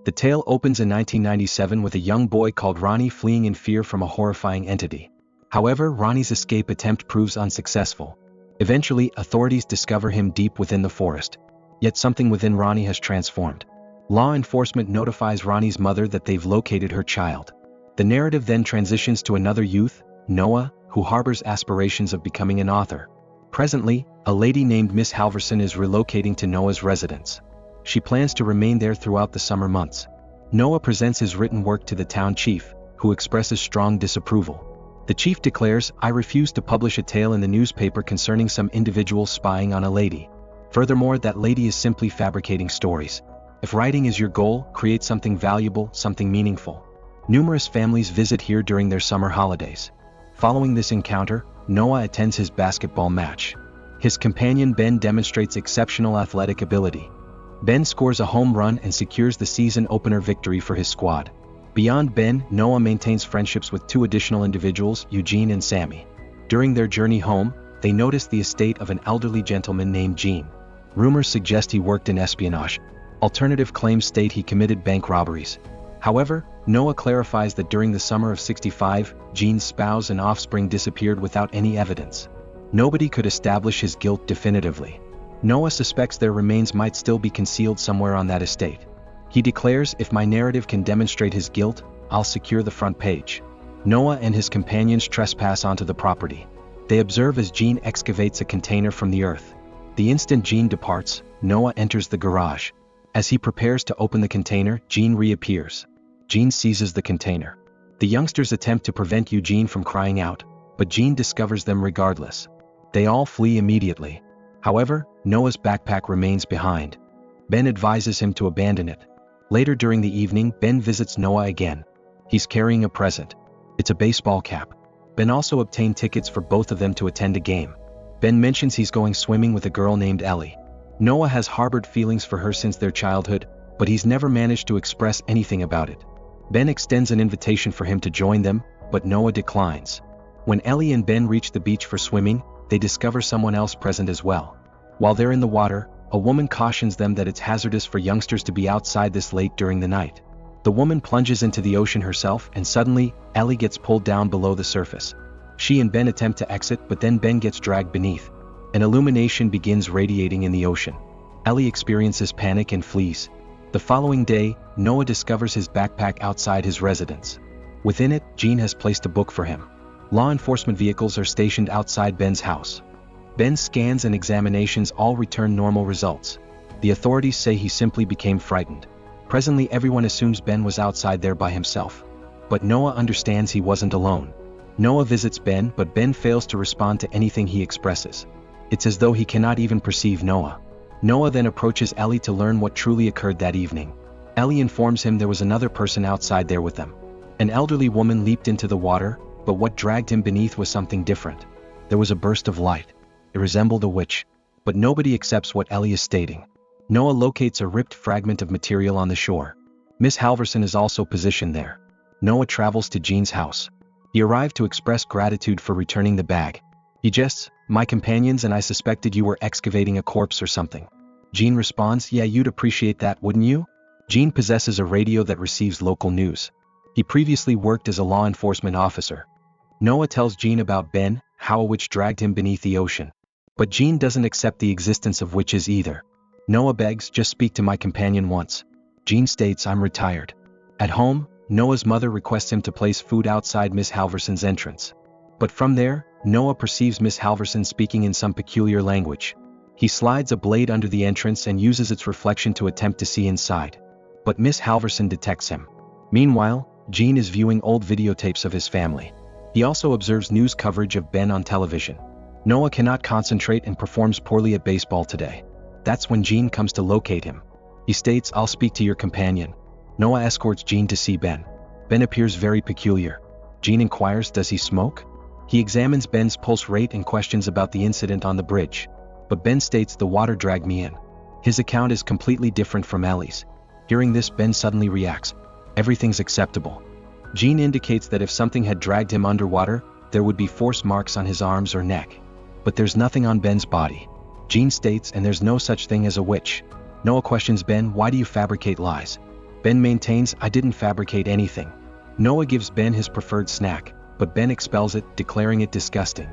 The tale opens in 1997 with a young boy called Ronnie fleeing in fear from a horrifying entity. However, Ronnie's escape attempt proves unsuccessful. Eventually, authorities discover him deep within the forest. Yet something within Ronnie has transformed. Law enforcement notifies Ronnie's mother that they've located her child. The narrative then transitions to another youth, Noah, who harbors aspirations of becoming an author. Presently, a lady named Miss Halverson is relocating to Noah's residence. She plans to remain there throughout the summer months. Noah presents his written work to the town chief, who expresses strong disapproval. The chief declares, "I refuse to publish a tale in the newspaper concerning some individual spying on a lady. Furthermore, that lady is simply fabricating stories. If writing is your goal, create something valuable, something meaningful." Numerous families visit here during their summer holidays. Following this encounter, Noah attends his basketball match. His companion Ben demonstrates exceptional athletic ability. Ben scores a home run and secures the season opener victory for his squad. Beyond Ben, Noah maintains friendships with two additional individuals, Eugene and Sammy. During their journey home, they notice the estate of an elderly gentleman named Gene. Rumors suggest he worked in espionage. Alternative claims state he committed bank robberies. However, Noah clarifies that during the summer of '65, Gene's spouse and offspring disappeared without any evidence. Nobody could establish his guilt definitively. Noah suspects their remains might still be concealed somewhere on that estate. He declares, "If my narrative can demonstrate his guilt, I'll secure the front page." Noah and his companions trespass onto the property. They observe as Gene excavates a container from the earth. The instant Gene departs, Noah enters the garage. As he prepares to open the container, Gene reappears. Gene seizes the container. The youngsters attempt to prevent Eugene from crying out, but Gene discovers them regardless. They all flee immediately. However, Noah's backpack remains behind. Ben advises him to abandon it. Later during the evening, Ben visits Noah again. He's carrying a present. It's a baseball cap. Ben also obtained tickets for both of them to attend a game. Ben mentions he's going swimming with a girl named Ellie. Noah has harbored feelings for her since their childhood, but he's never managed to express anything about it. Ben extends an invitation for him to join them, but Noah declines. When Ellie and Ben reach the beach for swimming, they discover someone else present as well. While they're in the water, a woman cautions them that it's hazardous for youngsters to be outside this late during the night. The woman plunges into the ocean herself, and suddenly, Ellie gets pulled down below the surface. She and Ben attempt to exit, but then Ben gets dragged beneath. An illumination begins radiating in the ocean. Ellie experiences panic and flees. The following day, Noah discovers his backpack outside his residence. Within it, Gene has placed a book for him. Law enforcement vehicles are stationed outside Ben's house. Ben's scans and examinations all return normal results. The authorities say he simply became frightened. Presently, everyone assumes Ben was outside there by himself. But Noah understands he wasn't alone. Noah visits Ben, but Ben fails to respond to anything he expresses. It's as though he cannot even perceive Noah. Noah then approaches Ellie to learn what truly occurred that evening. Ellie informs him there was another person outside there with them. An elderly woman leaped into the water, but what dragged him beneath was something different. There was a burst of light. It resembled a witch. But nobody accepts what Ellie is stating. Noah locates a ripped fragment of material on the shore. Miss Halverson is also positioned there. Noah travels to Gene's house. He arrived to express gratitude for returning the bag. He jests, "My companions and I suspected you were excavating a corpse or something." Gene responds, "Yeah, you'd appreciate that, wouldn't you?" Gene possesses a radio that receives local news. He previously worked as a law enforcement officer. Noah tells Gene about Ben, how a witch dragged him beneath the ocean. But Gene doesn't accept the existence of witches either. Noah begs, "Just speak to my companion once." Gene states, "I'm retired." At home, Noah's mother requests him to place food outside Miss Halverson's entrance. But from there, Noah perceives Miss Halverson speaking in some peculiar language. He slides a blade under the entrance and uses its reflection to attempt to see inside. But Miss Halverson detects him. Meanwhile, Gene is viewing old videotapes of his family. He also observes news coverage of Ben on television. Noah cannot concentrate and performs poorly at baseball today. That's when Gene comes to locate him. He states, "I'll speak to your companion." Noah escorts Gene to see Ben. Ben appears very peculiar. Gene inquires, "Does he smoke?" He examines Ben's pulse rate and questions about the incident on the bridge. But Ben states, "The water dragged me in." His account is completely different from Ellie's. Hearing this, Ben suddenly reacts. Everything's acceptable. Gene indicates that if something had dragged him underwater, there would be force marks on his arms or neck. But there's nothing on Ben's body. Gene states, "And there's no such thing as a witch." Noah questions Ben, "Why do you fabricate lies?" Ben maintains, I didn't fabricate anything. Noah gives Ben his preferred snack, but Ben expels it, declaring it disgusting.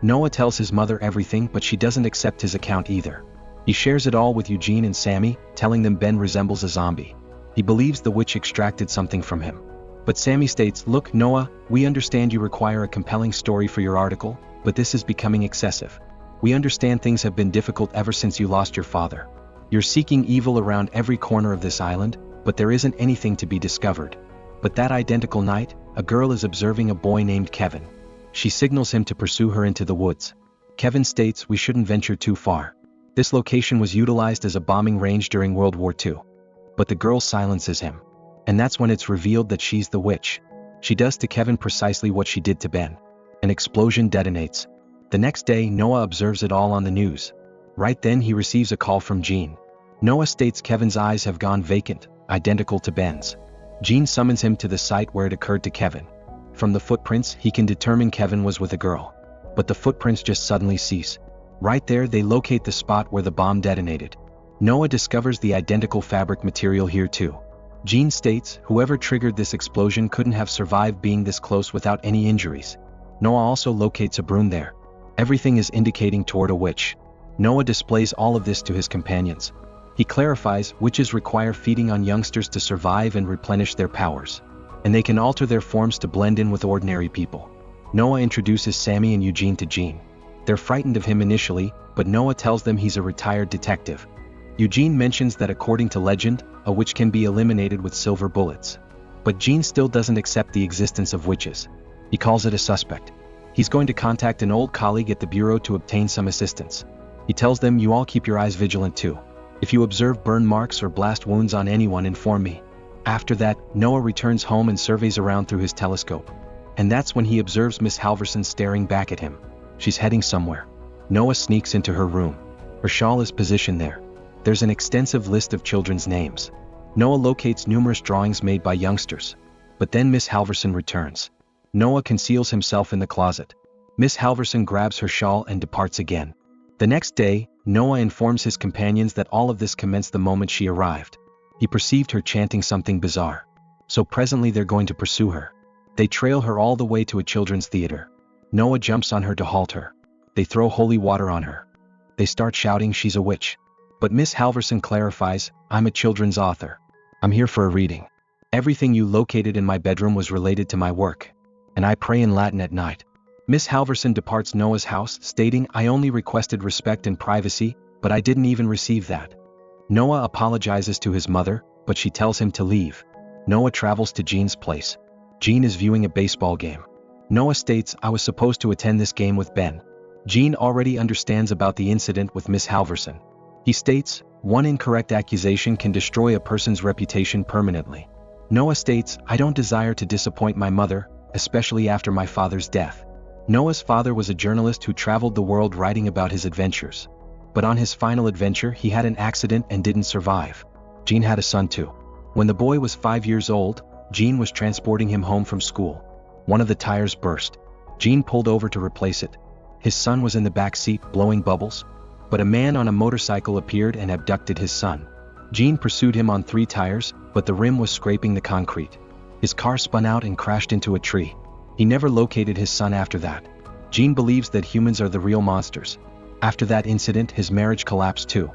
Noah tells his mother everything, but she doesn't accept his account either. He shares it all with Eugene and Sammy, telling them Ben resembles a zombie. He believes the witch extracted something from him. But Sammy states, look, Noah, we understand you require a compelling story for your article, but this is becoming excessive. We understand things have been difficult ever since you lost your father. You're seeking evil around every corner of this island, but there isn't anything to be discovered. But that identical night, a girl is observing a boy named Kevin. She signals him to pursue her into the woods. Kevin states we shouldn't venture too far. This location was utilized as a bombing range during World War II. But the girl silences him. And that's when it's revealed that she's the witch. She does to Kevin precisely what she did to Ben. An explosion detonates. The next day, Noah observes it all on the news. Right then he receives a call from Jean. Noah states Kevin's eyes have gone vacant, identical to Ben's. Jean summons him to the site where it occurred to Kevin. From the footprints, he can determine Kevin was with a girl. But the footprints just suddenly cease. Right there they locate the spot where the bomb detonated. Noah discovers the identical fabric material here too. Jean states whoever triggered this explosion couldn't have survived being this close without any injuries. Noah also locates a broom there. Everything is indicating toward a witch. Noah displays all of this to his companions. He clarifies witches require feeding on youngsters to survive and replenish their powers. And they can alter their forms to blend in with ordinary people. Noah introduces Sammy and Eugene to Jean. They're frightened of him initially, but Noah tells them he's a retired detective. Eugene mentions that according to legend, a witch can be eliminated with silver bullets. But Jean still doesn't accept the existence of witches. He calls it a suspect. He's going to contact an old colleague at the bureau to obtain some assistance. He tells them you all keep your eyes vigilant too. If you observe burn marks or blast wounds on anyone, inform me. After that, Noah returns home and surveys around through his telescope. And that's when he observes Miss Halverson staring back at him. She's heading somewhere. Noah sneaks into her room. Her shawl is positioned there. There's an extensive list of children's names. Noah locates numerous drawings made by youngsters. But then Miss Halverson returns. Noah conceals himself in the closet. Miss Halverson grabs her shawl and departs again. The next day, Noah informs his companions that all of this commenced the moment she arrived. He perceived her chanting something bizarre. So presently they're going to pursue her. They trail her all the way to a children's theater. Noah jumps on her to halt her. They throw holy water on her. They start shouting she's a witch. But Miss Halverson clarifies, I'm a children's author. I'm here for a reading. Everything you located in my bedroom was related to my work. And I pray in Latin at night. Miss Halverson departs Noah's house, stating, I only requested respect and privacy, but I didn't even receive that. Noah apologizes to his mother, but she tells him to leave. Noah travels to Jean's place. Jean is viewing a baseball game. Noah states, I was supposed to attend this game with Ben. Jean already understands about the incident with Miss Halverson. He states, one incorrect accusation can destroy a person's reputation permanently. Noah states, I don't desire to disappoint my mother, especially after my father's death. Noah's father was a journalist who traveled the world writing about his adventures. But on his final adventure he had an accident and didn't survive. Jean had a son too. When the boy was 5 years old, Jean was transporting him home from school. One of the tires burst. Jean pulled over to replace it. His son was in the back seat blowing bubbles. But a man on a motorcycle appeared and abducted his son. Jean pursued him on 3 tires, but the rim was scraping the concrete. His car spun out and crashed into a tree. He never located his son after that. Jean believes that humans are the real monsters. After that incident, his marriage collapsed too.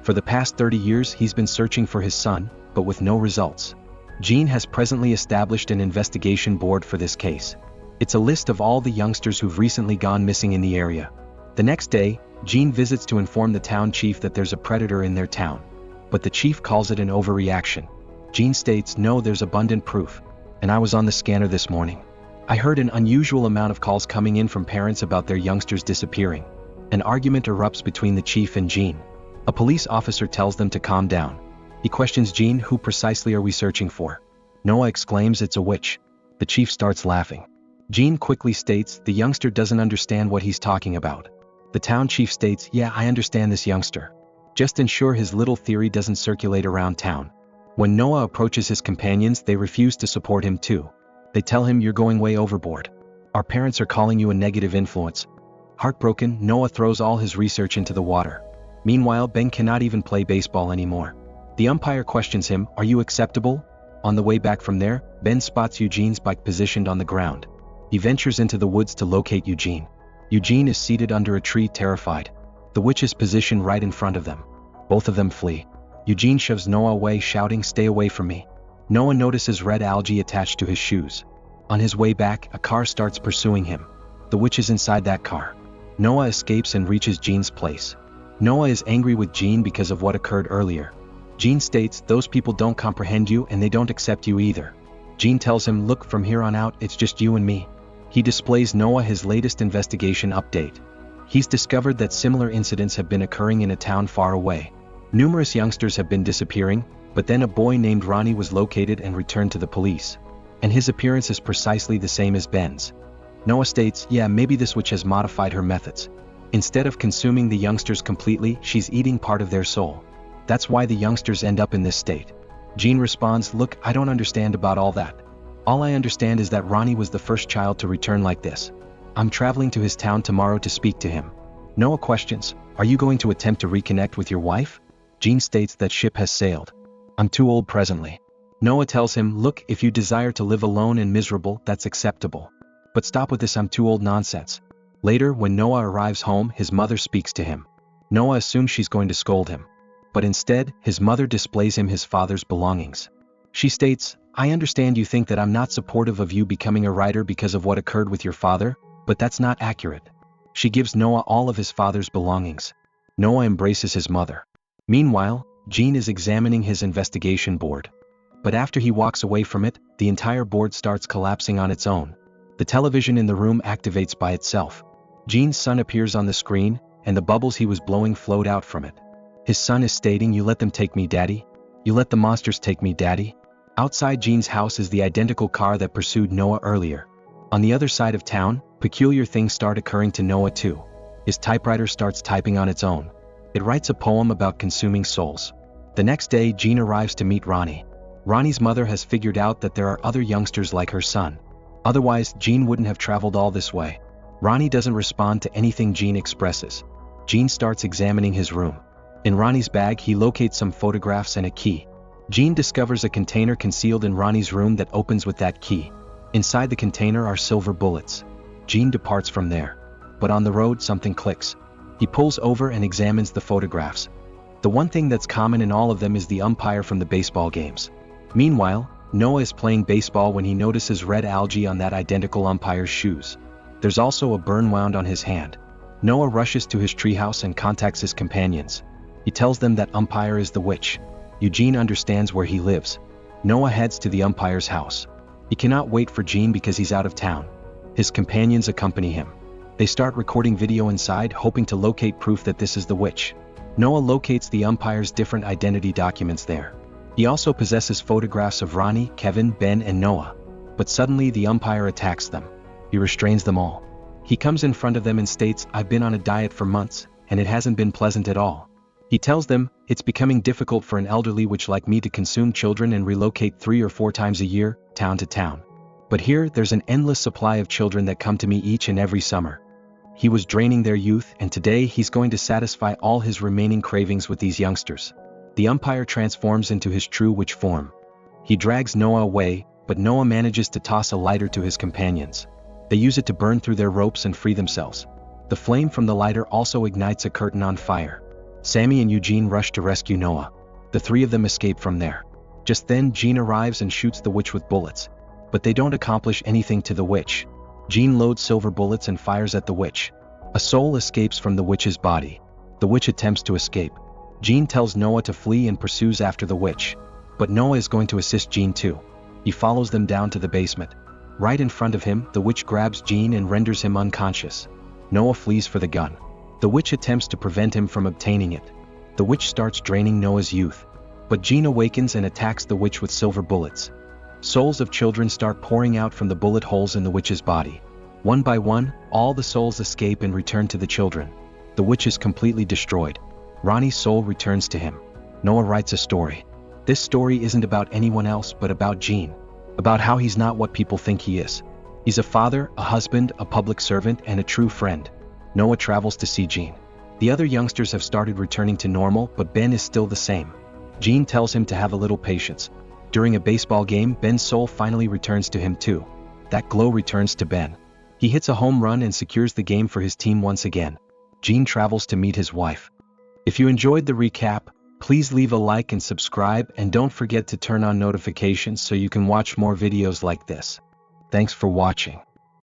For the past 30 years he's been searching for his son, but with no results. Jean has presently established an investigation board for this case. It's a list of all the youngsters who've recently gone missing in the area. The next day, Jean visits to inform the town chief that there's a predator in their town. But the chief calls it an overreaction. Jean states, no, there's abundant proof. And I was on the scanner this morning. I heard an unusual amount of calls coming in from parents about their youngsters disappearing. An argument erupts between the chief and Jean. A police officer tells them to calm down. He questions Jean, who precisely are we searching for? Noah exclaims it's a witch. The chief starts laughing. Jean quickly states the youngster doesn't understand what he's talking about. The town chief states, yeah, I understand this youngster. Just ensure his little theory doesn't circulate around town. When Noah approaches his companions, they refuse to support him too. They tell him you're going way overboard. Our parents are calling you a negative influence. Heartbroken, Noah throws all his research into the water. Meanwhile, Ben cannot even play baseball anymore. The umpire questions him, are you acceptable? On the way back from there, Ben spots Eugene's bike positioned on the ground. He ventures into the woods to locate Eugene. Eugene is seated under a tree, terrified. The witch is positioned right in front of them. Both of them flee. Eugene shoves Noah away, shouting, "Stay away from me." Noah notices red algae attached to his shoes. On his way back, a car starts pursuing him. The witch is inside that car. Noah escapes and reaches Gene's place. Noah is angry with Gene because of what occurred earlier. Gene states, "Those people don't comprehend you and they don't accept you either." Gene tells him, "Look, from here on out, it's just you and me." He displays Noah his latest investigation update. He's discovered that similar incidents have been occurring in a town far away. Numerous youngsters have been disappearing, but then a boy named Ronnie was located and returned to the police. And his appearance is precisely the same as Ben's. Noah states, "Yeah, maybe this witch has modified her methods. Instead of consuming the youngsters completely, she's eating part of their soul. That's why the youngsters end up in this state." Gene responds, "Look, I don't understand about all that. All I understand is that Ronnie was the first child to return like this. I'm traveling to his town tomorrow to speak to him." Noah questions, "Are you going to attempt to reconnect with your wife?" Gene states that ship has sailed. "I'm too old presently." Noah tells him, "Look, if you desire to live alone and miserable, that's acceptable. But stop with this 'I'm too old' nonsense." Later, when Noah arrives home, his mother speaks to him. Noah assumes she's going to scold him. But instead, his mother displays him his father's belongings. She states, "I understand you think that I'm not supportive of you becoming a writer because of what occurred with your father, but that's not accurate." She gives Noah all of his father's belongings. Noah embraces his mother. Meanwhile, Gene is examining his investigation board. But after he walks away from it, the entire board starts collapsing on its own. The television in the room activates by itself. Gene's son appears on the screen, and the bubbles he was blowing float out from it. His son is stating, "You let them take me, Daddy. You let the monsters take me, Daddy." Outside Gene's house is the identical car that pursued Noah earlier. On the other side of town, peculiar things start occurring to Noah too. His typewriter starts typing on its own. It writes a poem about consuming souls. The next day, Gene arrives to meet Ronnie. Ronnie's mother has figured out that there are other youngsters like her son. Otherwise, Gene wouldn't have traveled all this way. Ronnie doesn't respond to anything Gene expresses. Gene starts examining his room. In Ronnie's bag, he locates some photographs and a key. Gene discovers a container concealed in Ronnie's room that opens with that key. Inside the container are silver bullets. Gene departs from there. But on the road, something clicks. He pulls over and examines the photographs. The one thing that's common in all of them is the umpire from the baseball games. Meanwhile, Noah is playing baseball when he notices red algae on that identical umpire's shoes. There's also a burn wound on his hand. Noah rushes to his treehouse and contacts his companions. He tells them that umpire is the witch. Eugene understands where he lives. Noah heads to the umpire's house. He cannot wait for Gene because he's out of town. His companions accompany him. They start recording video inside, hoping to locate proof that this is the witch. Noah locates the umpire's different identity documents there. He also possesses photographs of Ronnie, Kevin, Ben, and Noah. But suddenly the umpire attacks them. He restrains them all. He comes in front of them and states, "I've been on a diet for months, and it hasn't been pleasant at all." He tells them, "It's becoming difficult for an elderly witch like me to consume children and relocate 3 or 4 times a year, town to town. But here, there's an endless supply of children that come to me each and every summer." He was draining their youth, and today he's going to satisfy all his remaining cravings with these youngsters. The umpire transforms into his true witch form. He drags Noah away, but Noah manages to toss a lighter to his companions. They use it to burn through their ropes and free themselves. The flame from the lighter also ignites a curtain on fire. Sammy and Eugene rush to rescue Noah. The 3 of them escape from there. Just then, Gene arrives and shoots the witch with bullets. But they don't accomplish anything to the witch. Gene loads silver bullets and fires at the witch. A soul escapes from the witch's body. The witch attempts to escape. Gene tells Noah to flee and pursues after the witch. But Noah is going to assist Gene too. He follows them down to the basement. Right in front of him, the witch grabs Gene and renders him unconscious. Noah flees for the gun. The witch attempts to prevent him from obtaining it. The witch starts draining Noah's youth. But Gene awakens and attacks the witch with silver bullets. Souls of children start pouring out from the bullet holes in the witch's body. One by one, all the souls escape and return to the children. The witch is completely destroyed. Ronnie's soul returns to him. Noah writes a story. This story isn't about anyone else but about Gene. About how he's not what people think he is. He's a father, a husband, a public servant, and a true friend. Noah travels to see Gene. The other youngsters have started returning to normal, but Ben is still the same. Gene tells him to have a little patience. During a baseball game, Ben's soul finally returns to him too. That glow returns to Ben. He hits a home run and secures the game for his team once again. Gene travels to meet his wife. If you enjoyed the recap, please leave a like and subscribe, and don't forget to turn on notifications so you can watch more videos like this. Thanks for watching.